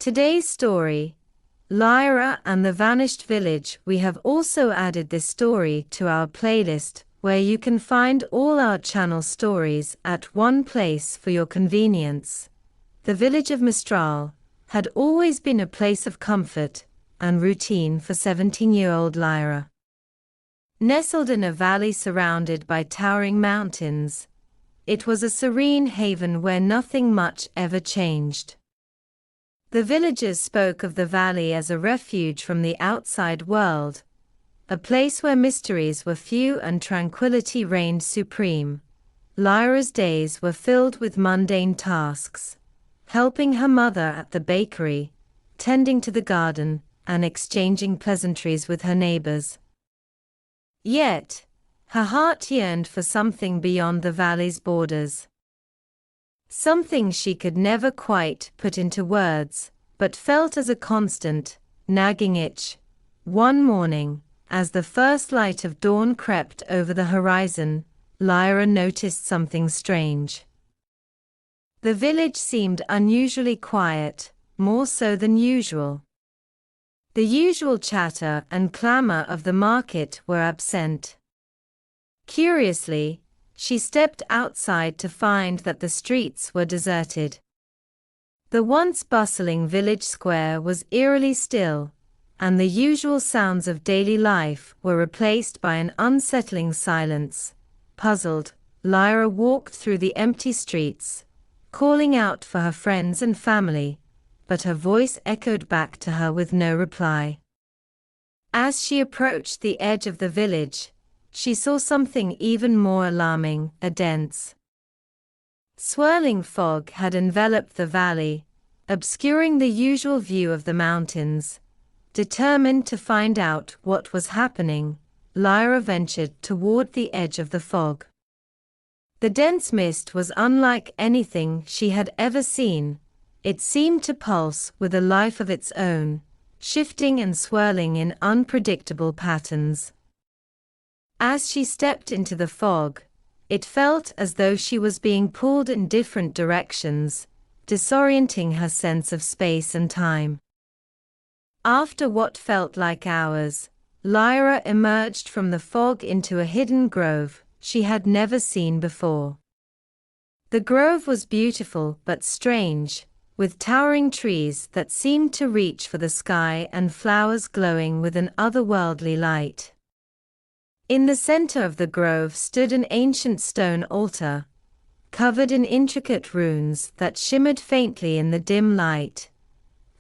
Today's story, Liora and the Vanished Village. We have also added this story to our playlist, where you can find all our channel stories at one place for your convenience. The village of Mistral had always been a place of comfort and routine for 17-year-old Liora. Nestled in a valley surrounded by towering mountains, it was a serene haven where nothing much ever changed. The villagers spoke of the valley as a refuge from the outside world, a place where mysteries were few and tranquility reigned supreme. Liora's days were filled with mundane tasks, helping her mother at the bakery, tending to the garden, and exchanging pleasantries with her neighbors. Yet, her heart yearned for something beyond the valley's borders. Something she could never quite put into words, but felt as a constant, nagging itch. One morning, as the first light of dawn crept over the horizon, Liora noticed something strange. The village seemed unusually quiet, more so than usual. The usual chatter and clamor of the market were absent. Curiously, she stepped outside to find that the streets were deserted. The once bustling village square was eerily still, and the usual sounds of daily life were replaced by an unsettling silence. Puzzled, Liora walked through the empty streets, calling out for her friends and family, but her voice echoed back to her with no reply. As she approached the edge of the village, she saw something even more alarming. A dense, swirling fog had enveloped the valley, obscuring the usual view of the mountains. Determined to find out what was happening, Liora ventured toward the edge of the fog. The dense mist was unlike anything she had ever seen. It seemed to pulse with a life of its own, shifting and swirling in unpredictable patterns. As she stepped into the fog, it felt as though she was being pulled in different directions, disorienting her sense of space and time. After what felt like hours, Liora emerged from the fog into a hidden grove she had never seen before. The grove was beautiful but strange, with towering trees that seemed to reach for the sky and flowers glowing with an otherworldly light. In the center of the grove stood an ancient stone altar, covered in intricate runes that shimmered faintly in the dim light.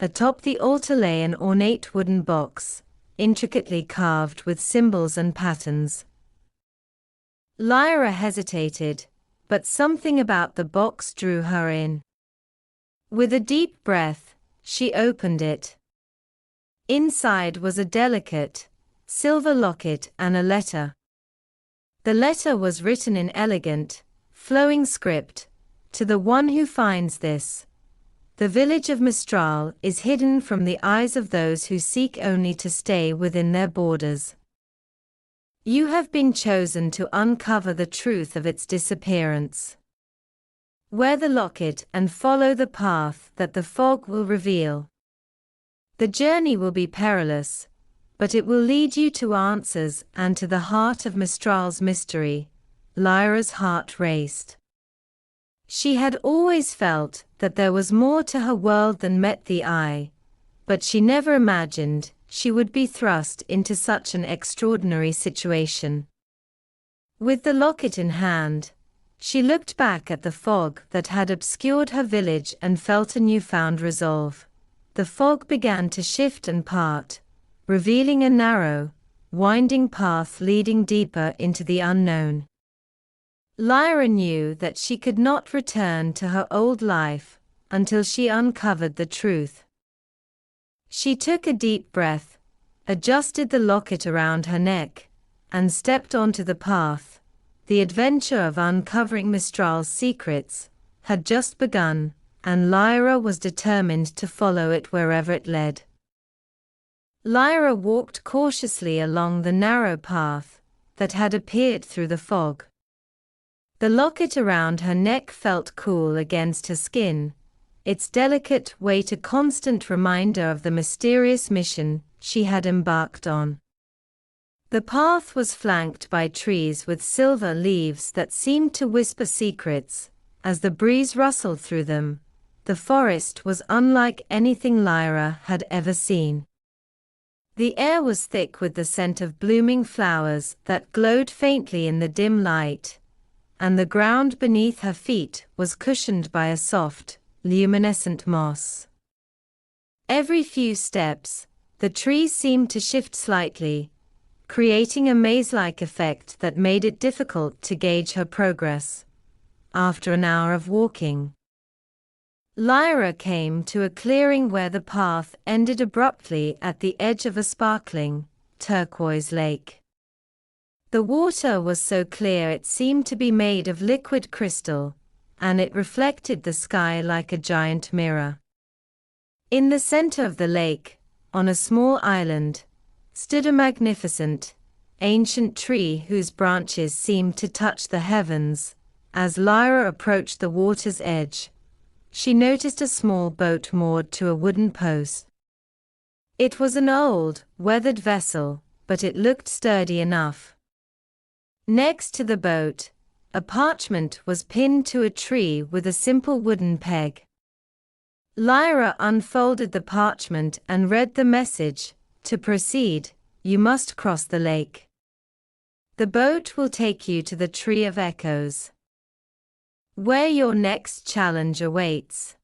Atop the altar lay an ornate wooden box, intricately carved with symbols and patterns. Liora hesitated, but something about the box drew her in. With a deep breath, she opened it. Inside was a delicate, silver locket and a letter. The letter was written in elegant, flowing script, "To the one who finds this. The village of Mistral is hidden from the eyes of those who seek only to stay within their borders. You have been chosen to uncover the truth of its disappearance. Wear the locket and follow the path that the fog will reveal. The journey will be perilous, but it will lead you to answers and to the heart of Mistral's mystery." Liora's heart raced. She had always felt that there was more to her world than met the eye, but she never imagined she would be thrust into such an extraordinary situation. With the locket in hand, she looked back at the fog that had obscured her village and felt a newfound resolve. The fog began to shift and part, revealing a narrow, winding path leading deeper into the unknown. Liora knew that she could not return to her old life until she uncovered the truth. She took a deep breath, adjusted the locket around her neck, and stepped onto the path. The adventure of uncovering Mistral's secrets had just begun, and Liora was determined to follow it wherever it led. Liora walked cautiously along the narrow path that had appeared through the fog. The locket around her neck felt cool against her skin. its delicate weight a constant reminder of the mysterious mission she had embarked on. The path was flanked by trees with silver leaves that seemed to whisper secrets. As the breeze rustled through them, the forest was unlike anything Liora had ever seen. The air was thick with the scent of blooming flowers that glowed faintly in the dim light, and the ground beneath her feet was cushioned by a soft, luminescent moss. Every few steps, the trees seemed to shift slightly, creating a maze-like effect that made it difficult to gauge her progress. After an hour of walking, Liora came to a clearing where the path ended abruptly at the edge of a sparkling, turquoise lake. The water was so clear it seemed to be made of liquid crystal, and it reflected the sky like a giant mirror. In the center of the lake, on a small island, stood a magnificent, ancient tree whose branches seemed to touch the heavens. As Liora approached the water's edge, she noticed a small boat moored to a wooden post. It was an old, weathered vessel, but it looked sturdy enough. Next to the boat, a parchment was pinned to a tree with a simple wooden peg. Liora unfolded the parchment and read the message: "To proceed, you must cross the lake. The boat will take you to the Tree of Echoes, where your next challenge awaits.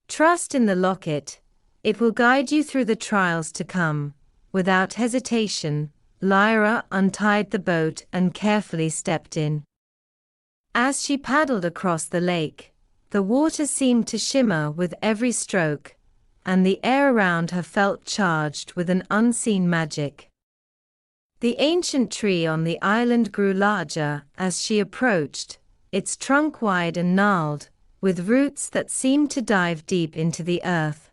Trust in the locket, it will guide you through the trials to come." Without hesitation, Liora untied the boat and carefully stepped in. As she paddled across the lake, the water seemed to shimmer with every stroke, and the air around her felt charged with an unseen magic. The ancient tree on the island grew larger as she approached, its trunk wide and gnarled, with roots that seemed to dive deep into the earth.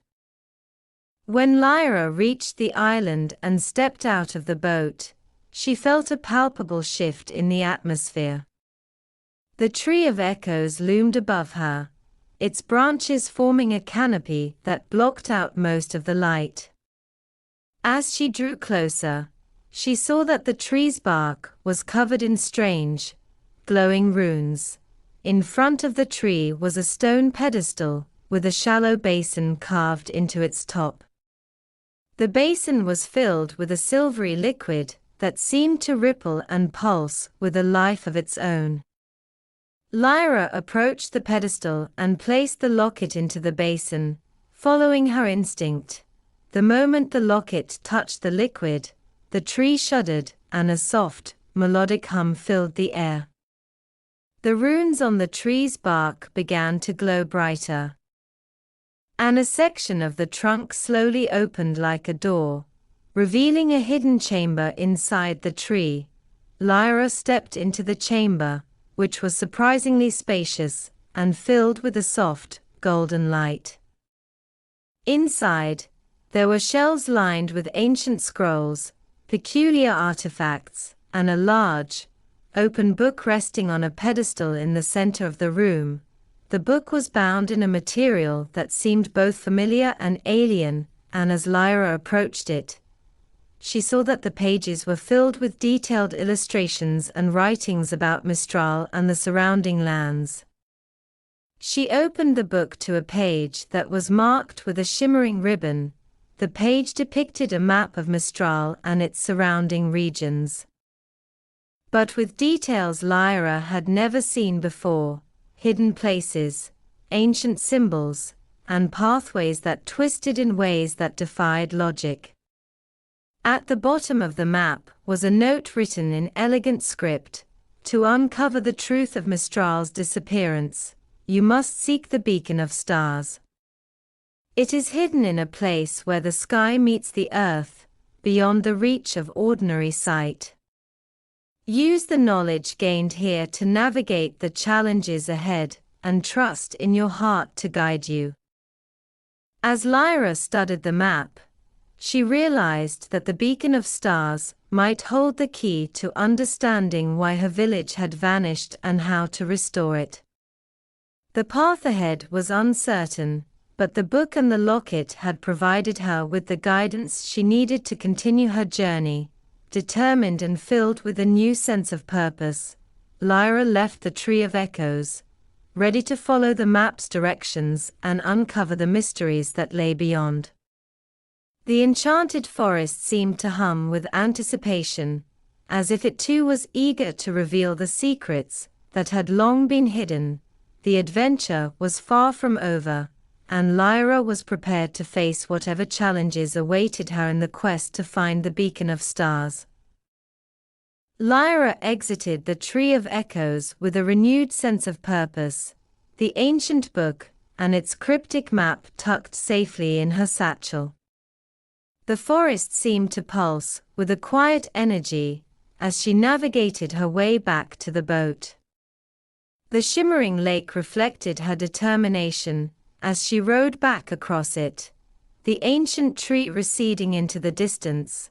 When Liora reached the island and stepped out of the boat, she felt a palpable shift in the atmosphere. The Tree of Echoes loomed above her, its branches forming a canopy that blocked out most of the light. As she drew closer, she saw that the tree's bark was covered in strange, glowing runes. In front of the tree was a stone pedestal, with a shallow basin carved into its top. The basin was filled with a silvery liquid that seemed to ripple and pulse with a life of its own. Liora approached the pedestal and placed the locket into the basin, following her instinct. The moment the locket touched the liquid, the tree shuddered, and a soft, melodic hum filled the air. The runes on the tree's bark began to glow brighter, and a section of the trunk slowly opened like a door, revealing a hidden chamber inside the tree. Liora stepped into the chamber, which was surprisingly spacious and filled with a soft, golden light. Inside, there were shelves lined with ancient scrolls, peculiar artifacts, and a large, open book resting on a pedestal in the center of the room. The book was bound in a material that seemed both familiar and alien, and as Liora approached it, she saw that the pages were filled with detailed illustrations and writings about Mistral and the surrounding lands. She opened the book to a page that was marked with a shimmering ribbon. The page depicted a map of Mistral and its surrounding regions, but with details Liora had never seen before: hidden places, ancient symbols, and pathways that twisted in ways that defied logic. At the bottom of the map was a note written in elegant script: "To uncover the truth of Mistral's disappearance, you must seek the Beacon of Stars. It is hidden in a place where the sky meets the earth, beyond the reach of ordinary sight. Use the knowledge gained here to navigate the challenges ahead, and trust in your heart to guide you." As Liora studied the map, she realized that the Beacon of Stars might hold the key to understanding why her village had vanished and how to restore it. The path ahead was uncertain, but the book and the locket had provided her with the guidance she needed to continue her journey. Determined and filled with a new sense of purpose, Liora left the Tree of Echoes, ready to follow the map's directions and uncover the mysteries that lay beyond. The enchanted forest seemed to hum with anticipation, as if it too was eager to reveal the secrets that had long been hidden. The adventure was far from over, and Liora was prepared to face whatever challenges awaited her in the quest to find the beacon of stars. Liora exited the Tree of Echoes with a renewed sense of purpose, the ancient book and its cryptic map tucked safely in her satchel. The forest seemed to pulse with a quiet energy as she navigated her way back to the boat. The shimmering lake reflected her determination as she rowed back across it, the ancient tree receding into the distance.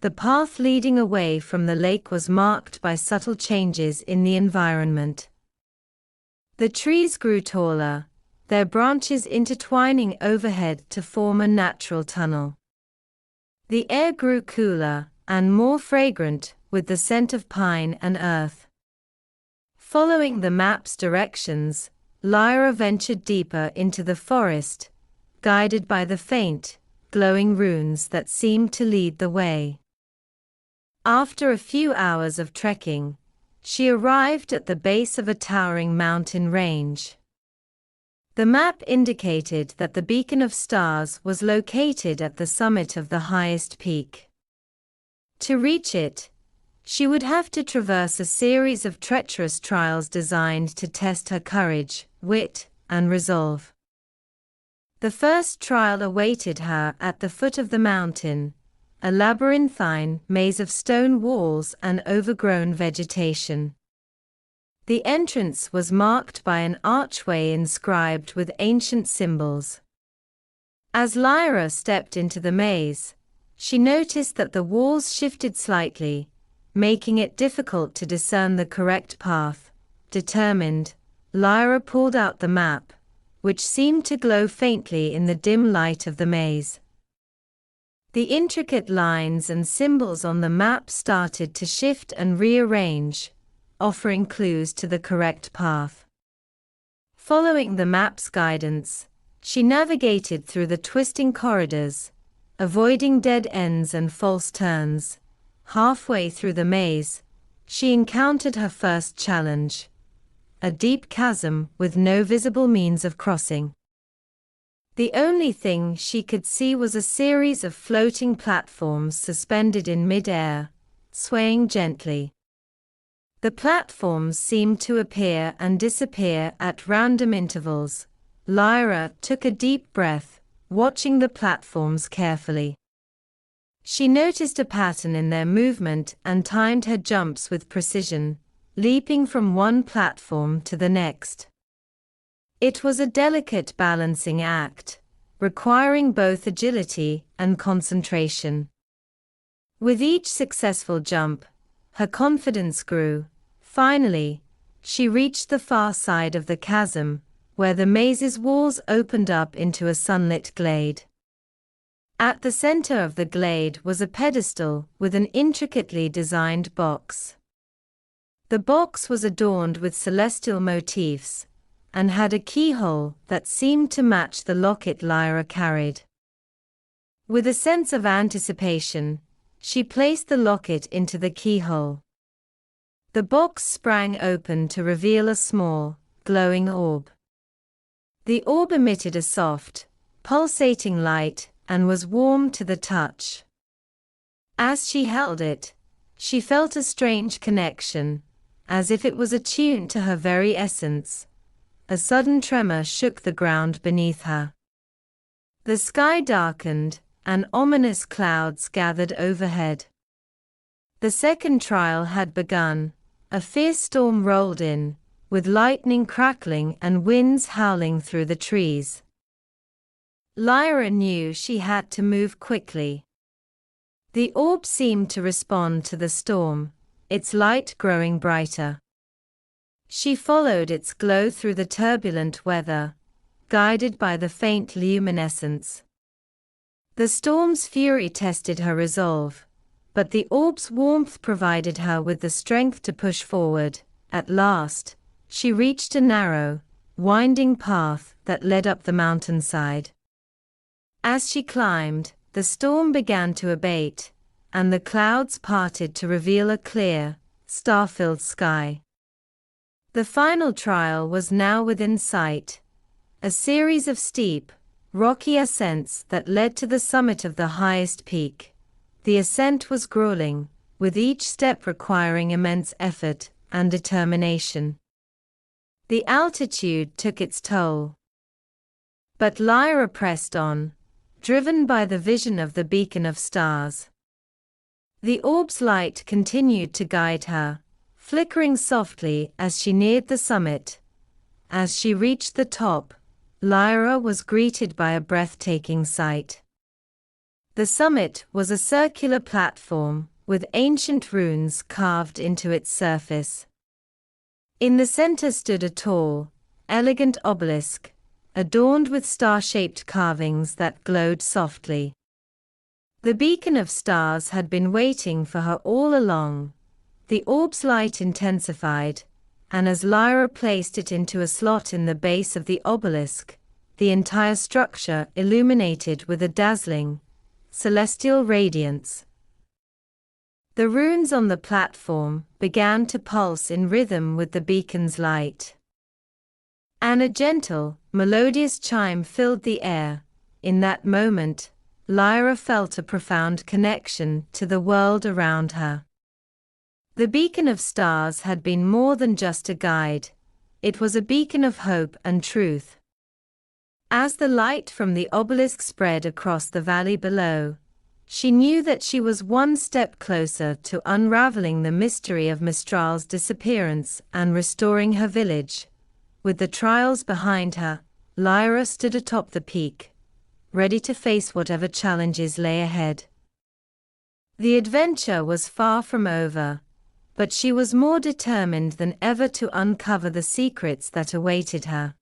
The path leading away from the lake was marked by subtle changes in the environment. The trees grew taller, their branches intertwining overhead to form a natural tunnel. The air grew cooler and more fragrant with the scent of pine and earth. Following the map's directions, Liora ventured deeper into the forest, guided by the faint, glowing runes that seemed to lead the way. After a few hours of trekking, she arrived at the base of a towering mountain range. The map indicated that the Beacon of Stars was located at the summit of the highest peak. To reach it, she would have to traverse a series of treacherous trials designed to test her courage, wit, and resolve. The first trial awaited her at the foot of the mountain, a labyrinthine maze of stone walls and overgrown vegetation. The entrance was marked by an archway inscribed with ancient symbols. As Liora stepped into the maze, she noticed that the walls shifted slightly, making it difficult to discern the correct path. Determined, Liora pulled out the map, which seemed to glow faintly in the dim light of the maze. The intricate lines and symbols on the map started to shift and rearrange, offering clues to the correct path. Following the map's guidance, she navigated through the twisting corridors, avoiding dead ends and false turns. Halfway through the maze, she encountered her first challenge, a deep chasm with no visible means of crossing. The only thing she could see was a series of floating platforms suspended in mid-air, swaying gently. The platforms seemed to appear and disappear at random intervals. Liora took a deep breath, watching the platforms carefully. She noticed a pattern in their movement and timed her jumps with precision, leaping from one platform to the next. It was a delicate balancing act, requiring both agility and concentration. With each successful jump, her confidence grew. Finally, she reached the far side of the chasm, where the maze's walls opened up into a sunlit glade. At the center of the glade was a pedestal with an intricately designed box. The box was adorned with celestial motifs, and had a keyhole that seemed to match the locket Liora carried. With a sense of anticipation, she placed the locket into the keyhole. The box sprang open to reveal a small, glowing orb. The orb emitted a soft, pulsating light and was warm to the touch. As she held it, she felt a strange connection, as if it was attuned to her very essence. A sudden tremor shook the ground beneath her. The sky darkened, and ominous clouds gathered overhead. The second trial had begun. A fierce storm rolled in, with lightning crackling and winds howling through the trees. Liora knew she had to move quickly. The orb seemed to respond to the storm, its light growing brighter. She followed its glow through the turbulent weather, guided by the faint luminescence. The storm's fury tested her resolve, but the orb's warmth provided her with the strength to push forward. At last, she reached a narrow, winding path that led up the mountainside. As she climbed, the storm began to abate, and the clouds parted to reveal a clear, star-filled sky. The final trial was now within sight, a series of steep, rocky ascents that led to the summit of the highest peak. The ascent was grueling, with each step requiring immense effort and determination. The altitude took its toll. But Liora pressed on, driven by the vision of the beacon of stars. The orb's light continued to guide her, flickering softly as she neared the summit. As she reached the top, Liora was greeted by a breathtaking sight. The summit was a circular platform, with ancient runes carved into its surface. In the center stood a tall, elegant obelisk, adorned with star-shaped carvings that glowed softly. The beacon of stars had been waiting for her all along. The orb's light intensified, and as Liora placed it into a slot in the base of the obelisk, the entire structure illuminated with a dazzling, celestial radiance. The runes on the platform began to pulse in rhythm with the beacon's light. And a gentle, melodious chime filled the air. In that moment, Liora felt a profound connection to the world around her. The beacon of stars had been more than just a guide. It was a beacon of hope and truth. As the light from the obelisk spread across the valley below, she knew that she was one step closer to unraveling the mystery of Mistral's disappearance and restoring her village. With the trials behind her, Liora stood atop the peak, ready to face whatever challenges lay ahead. The adventure was far from over, but she was more determined than ever to uncover the secrets that awaited her.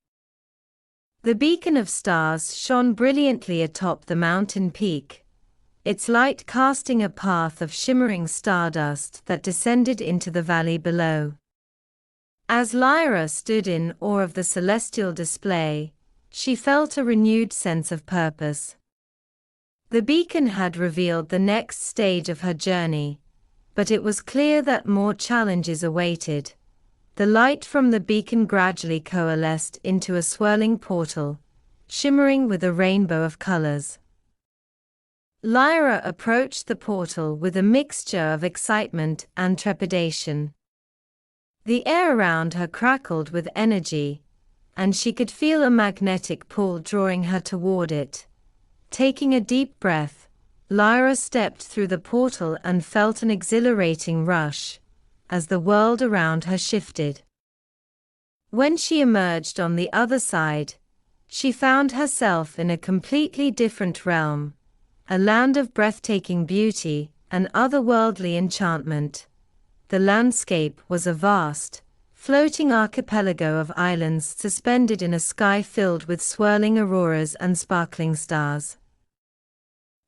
The beacon of stars shone brilliantly atop the mountain peak, its light casting a path of shimmering stardust that descended into the valley below. As Liora stood in awe of the celestial display, she felt a renewed sense of purpose. The beacon had revealed the next stage of her journey, but it was clear that more challenges awaited. The light from the beacon gradually coalesced into a swirling portal, shimmering with a rainbow of colors. Liora approached the portal with a mixture of excitement and trepidation. The air around her crackled with energy, and she could feel a magnetic pull drawing her toward it. Taking a deep breath, Liora stepped through the portal and felt an exhilarating rush, as the world around her shifted. When she emerged on the other side, she found herself in a completely different realm, a land of breathtaking beauty and otherworldly enchantment. The landscape was a vast, floating archipelago of islands suspended in a sky filled with swirling auroras and sparkling stars.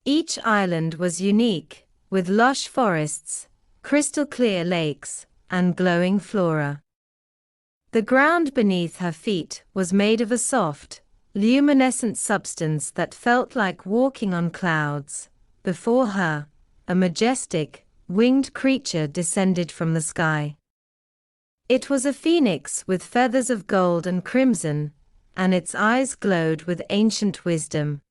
Each island was unique, with lush forests, crystal-clear lakes, and glowing flora. The ground beneath her feet was made of a soft, luminescent substance that felt like walking on clouds. Before her, a majestic, winged creature descended from the sky. It was a phoenix with feathers of gold and crimson, and its eyes glowed with ancient wisdom.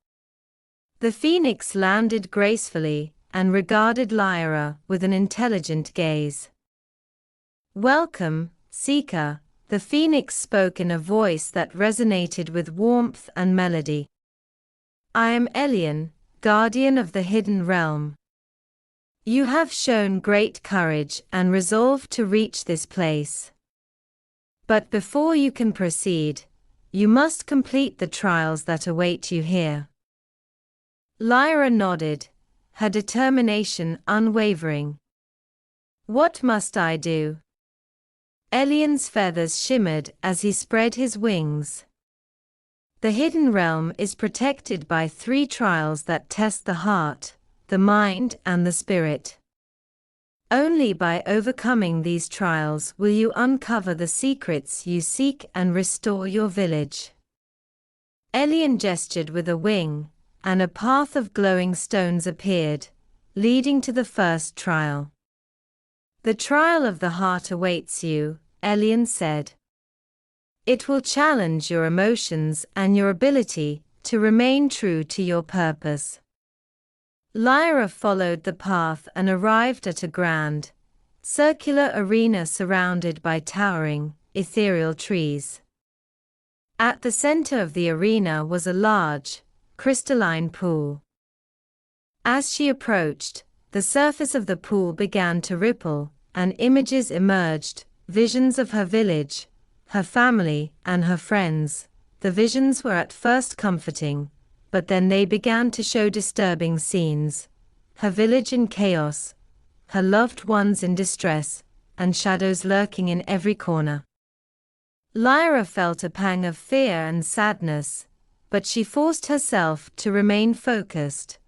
The phoenix landed gracefully and regarded Liora with an intelligent gaze. "Welcome, Seeker," the phoenix spoke in a voice that resonated with warmth and melody. "I am Elian, guardian of the hidden realm. You have shown great courage and resolve to reach this place. But before you can proceed, you must complete the trials that await you here." Liora nodded, her determination unwavering. "What must I do?" Elion's feathers shimmered as he spread his wings. The hidden realm is protected by 3 trials that test the heart, the mind, and the spirit. Only by overcoming these trials will you uncover the secrets you seek and restore your village. Elion gestured with a wing, and a path of glowing stones appeared, leading to the first trial. The trial of the heart awaits you, Elion said. It will challenge your emotions and your ability to remain true to your purpose. Liora followed the path and arrived at a grand, circular arena surrounded by towering, ethereal trees. At the center of the arena was a large, crystalline pool. As she approached, the surface of the pool began to ripple, and images emerged, visions of her village, her family, and her friends. The visions were at first comforting, but then they began to show disturbing scenes. Her village in chaos, her loved ones in distress, and shadows lurking in every corner. Liora felt a pang of fear and sadness, but she forced herself to remain focused.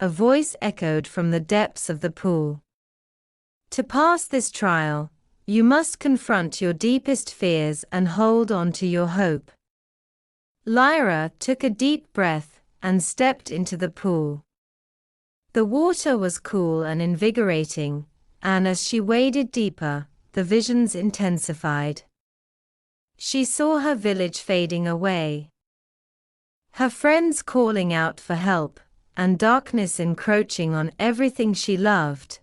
A voice echoed from the depths of the pool. To pass this trial, you must confront your deepest fears and hold on to your hope. Liora took a deep breath and stepped into the pool. The water was cool and invigorating, and as she waded deeper, the visions intensified. She saw her village fading away, her friends calling out for help, and darkness encroaching on everything she loved.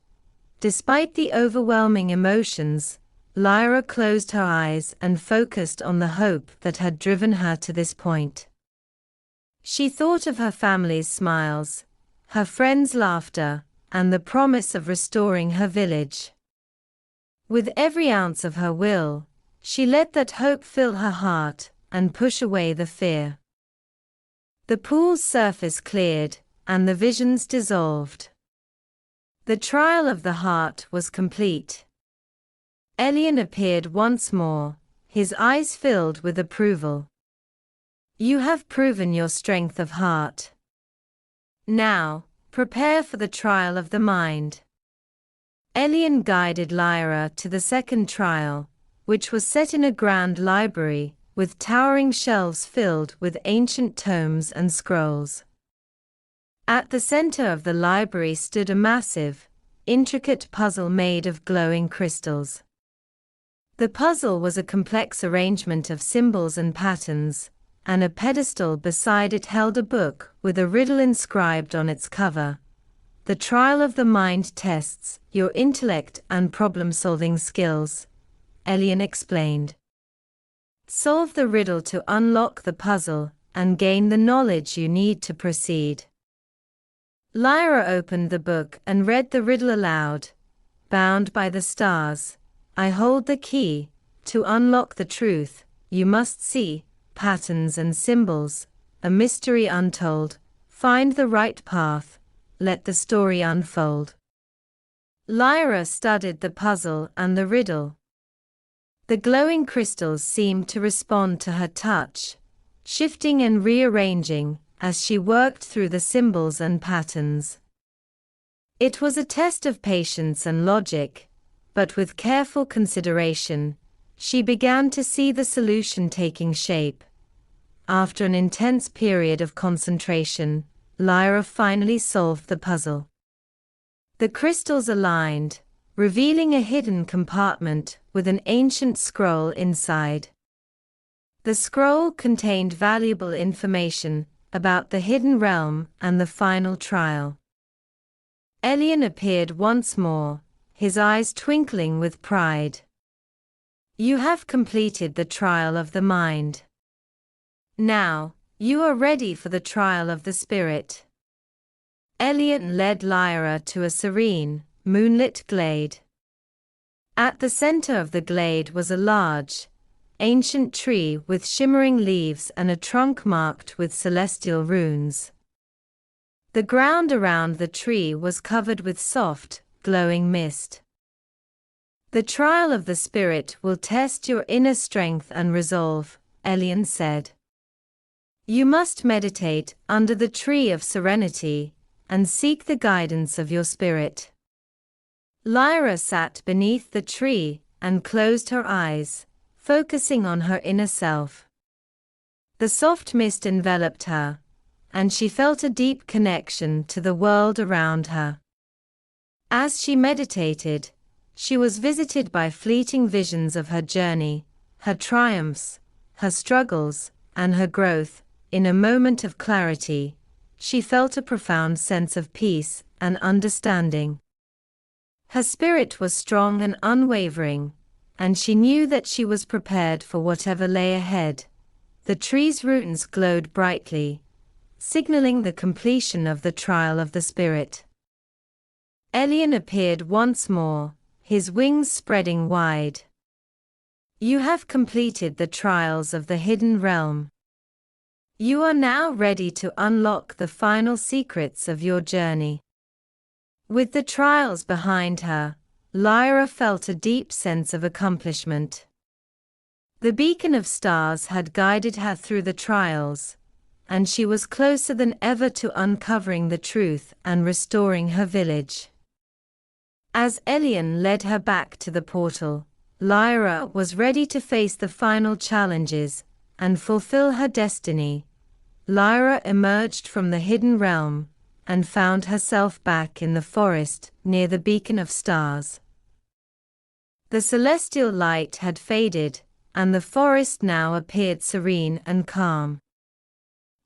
Despite the overwhelming emotions, Liora closed her eyes and focused on the hope that had driven her to this point. She thought of her family's smiles, her friends' laughter, and the promise of restoring her village. With every ounce of her will, she let that hope fill her heart and push away the fear. The pool's surface cleared, and the visions dissolved. The trial of the heart was complete. Elion appeared once more, his eyes filled with approval. You have proven your strength of heart. Now, prepare for the trial of the mind. Elion guided Liora to the second trial, which was set in a grand library, with towering shelves filled with ancient tomes and scrolls. At the center of the library stood a massive, intricate puzzle made of glowing crystals. The puzzle was a complex arrangement of symbols and patterns, and a pedestal beside it held a book with a riddle inscribed on its cover. The trial of the mind tests your intellect and problem-solving skills, Elion explained. Solve the riddle to unlock the puzzle and gain the knowledge you need to proceed. Liora opened the book and read the riddle aloud. Bound by the stars, I hold the key. To unlock the truth, you must see patterns and symbols, a mystery untold. Find the right path, let the story unfold. Liora studied the puzzle and the riddle. The glowing crystals seemed to respond to her touch, shifting and rearranging as she worked through the symbols and patterns. It was a test of patience and logic, but with careful consideration, she began to see the solution taking shape. After an intense period of concentration, Liora finally solved the puzzle. The crystals aligned, revealing a hidden compartment with an ancient scroll inside. The scroll contained valuable information about the hidden realm and the final trial. Elion appeared once more, his eyes twinkling with pride. You have completed the trial of the mind. Now, you are ready for the trial of the spirit. Elion led Liora to a serene, moonlit glade. At the center of the glade was a large, ancient tree with shimmering leaves and a trunk marked with celestial runes. The ground around the tree was covered with soft, glowing mist. The trial of the Spirit will test your inner strength and resolve, Elian said. You must meditate under the tree of serenity and seek the guidance of your spirit. Liora sat beneath the tree and closed her eyes, focusing on her inner self. The soft mist enveloped her, and she felt a deep connection to the world around her. As she meditated, she was visited by fleeting visions of her journey, her triumphs, her struggles, and her growth. In a moment of clarity, she felt a profound sense of peace and understanding. Her spirit was strong and unwavering, and she knew that she was prepared for whatever lay ahead. The tree's roots glowed brightly, signaling the completion of the trial of the Spirit. Elian appeared once more, his wings spreading wide. You have completed the trials of the hidden realm. You are now ready to unlock the final secrets of your journey. With the trials behind her, Liora felt a deep sense of accomplishment. The beacon of stars had guided her through the trials, and she was closer than ever to uncovering the truth and restoring her village. As Elian led her back to the portal, Liora was ready to face the final challenges and fulfill her destiny. Liora emerged from the hidden realm and found herself back in the forest near the beacon of stars. The celestial light had faded, and the forest now appeared serene and calm.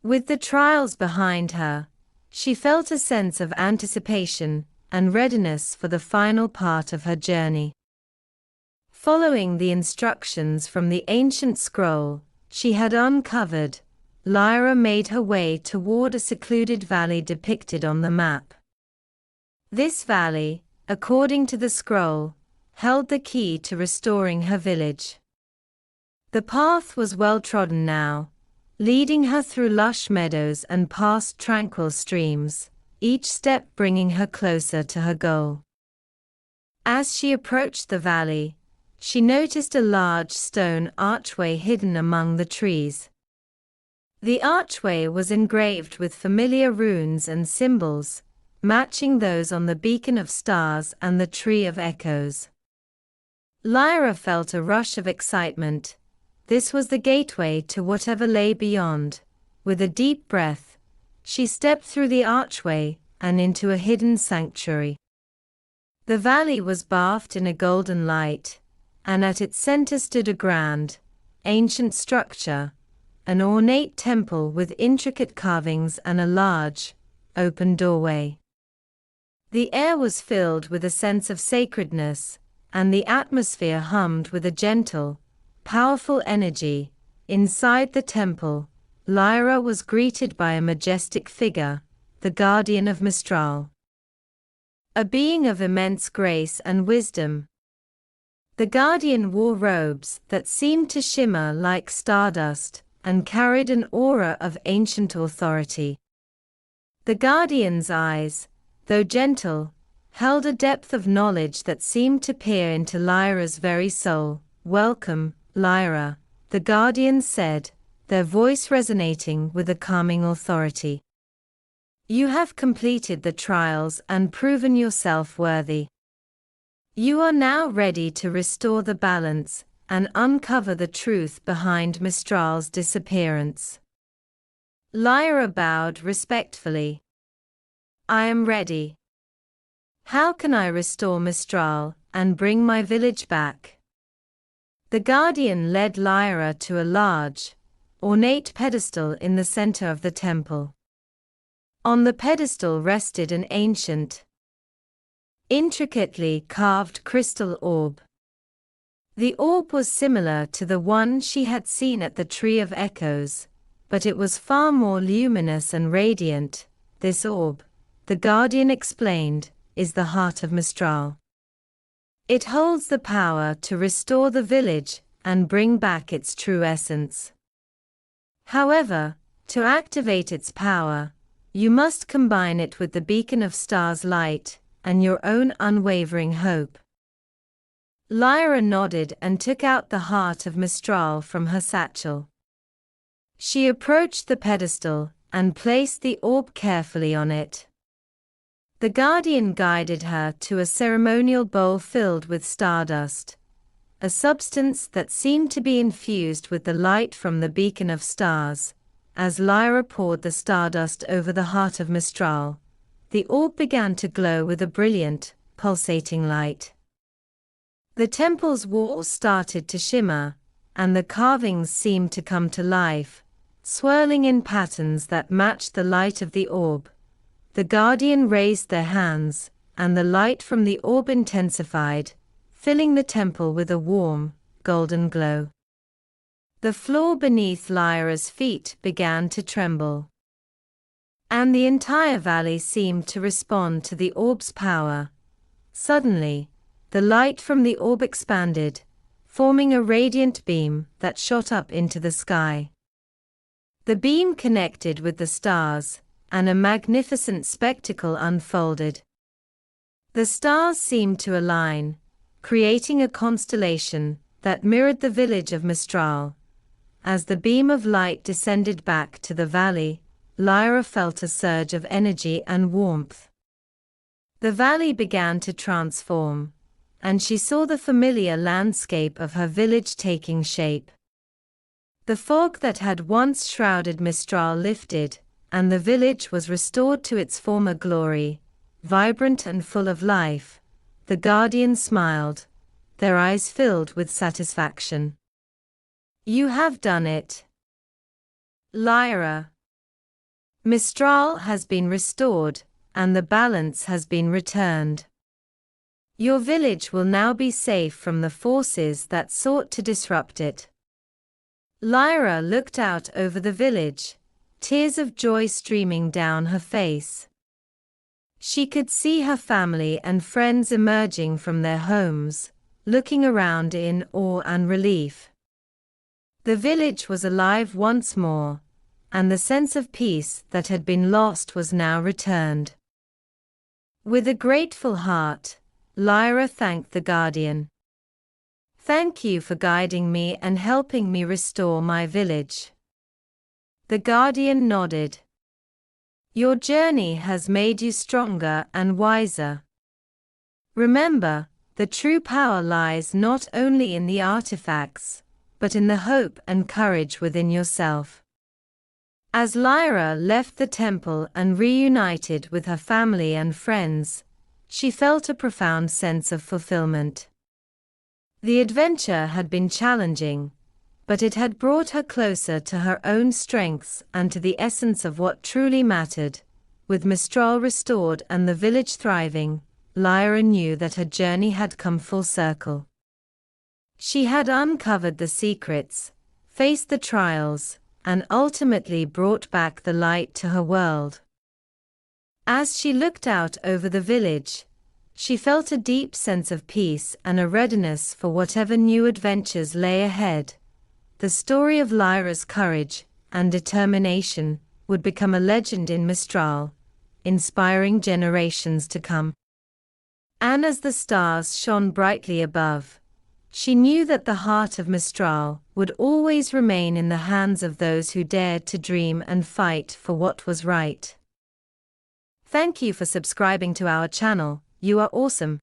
With the trials behind her, she felt a sense of anticipation and readiness for the final part of her journey. Following the instructions from the ancient scroll she had uncovered, Liora made her way toward a secluded valley depicted on the map. This valley, according to the scroll, held the key to restoring her village. The path was well trodden now, leading her through lush meadows and past tranquil streams, each step bringing her closer to her goal. As she approached the valley, she noticed a large stone archway hidden among the trees. The archway was engraved with familiar runes and symbols, matching those on the beacon of stars and the tree of echoes. Liora felt a rush of excitement. This was the gateway to whatever lay beyond. With a deep breath, she stepped through the archway and into a hidden sanctuary. The valley was bathed in a golden light, and at its center stood a grand, ancient structure, an ornate temple with intricate carvings and a large, open doorway. The air was filled with a sense of sacredness, and the atmosphere hummed with a gentle, powerful energy. Inside the temple, Liora was greeted by a majestic figure, the guardian of Mistral. A being of immense grace and wisdom. The guardian wore robes that seemed to shimmer like stardust, and carried an aura of ancient authority. The guardian's eyes, though gentle, held a depth of knowledge that seemed to peer into Liora's very soul. "Welcome, Liora," the guardian said, their voice resonating with a calming authority. "You have completed the trials and proven yourself worthy. You are now ready to restore the balance and uncover the truth behind Mistral's disappearance." Liora bowed respectfully. "I am ready. How can I restore Mistral and bring my village back?" The guardian led Liora to a large, ornate pedestal in the center of the temple. On the pedestal rested an ancient, intricately carved crystal orb. The orb was similar to the one she had seen at the Tree of Echoes, but it was far more luminous and radiant. "This orb," the guardian explained, "is the heart of Mistral. It holds the power to restore the village and bring back its true essence. However, to activate its power, you must combine it with the beacon of stars' light and your own unwavering hope. Lyra nodded and took out the heart of Mistral from her satchel. She approached the pedestal and placed the orb carefully on it. The guardian guided her to a ceremonial bowl filled with stardust, a substance that seemed to be infused with the light from the beacon of stars. As Lyra poured the stardust over the heart of Mistral, the orb began to glow with a brilliant, pulsating light. The temple's walls started to shimmer, and the carvings seemed to come to life, swirling in patterns that matched the light of the orb. The guardian raised their hands, and the light from the orb intensified, filling the temple with a warm, golden glow. The floor beneath Lyra's feet began to tremble, and the entire valley seemed to respond to the orb's power. Suddenly, the light from the orb expanded, forming a radiant beam that shot up into the sky. The beam connected with the stars, and a magnificent spectacle unfolded. The stars seemed to align, creating a constellation that mirrored the village of Mistral. As the beam of light descended back to the valley, Lyra felt a surge of energy and warmth. The valley began to transform, and she saw the familiar landscape of her village taking shape. The fog that had once shrouded Mistral lifted, and the village was restored to its former glory, vibrant and full of life. The guardian smiled, their eyes filled with satisfaction. "You have done it, Lyra. Mistral has been restored, and the balance has been returned. Your village will now be safe from the forces that sought to disrupt it." Lyra looked out over the village, tears of joy streaming down her face. She could see her family and friends emerging from their homes, looking around in awe and relief. The village was alive once more, and the sense of peace that had been lost was now returned. With a grateful heart, Lyra thanked the guardian. "Thank you for guiding me and helping me restore my village." The guardian nodded. "Your journey has made you stronger and wiser. Remember, the true power lies not only in the artifacts, but in the hope and courage within yourself." As Lyra left the temple and reunited with her family and friends, she felt a profound sense of fulfillment. The adventure had been challenging, but it had brought her closer to her own strengths and to the essence of what truly mattered. With Mistral restored and the village thriving, Lyra knew that her journey had come full circle. She had uncovered the secrets, faced the trials, and ultimately brought back the light to her world. As she looked out over the village, she felt a deep sense of peace and a readiness for whatever new adventures lay ahead. The story of Lyra's courage and determination would become a legend in Mistral, inspiring generations to come. And as the stars shone brightly above, she knew that the heart of Mistral would always remain in the hands of those who dared to dream and fight for what was right. Thank you for subscribing to our channel. You are awesome.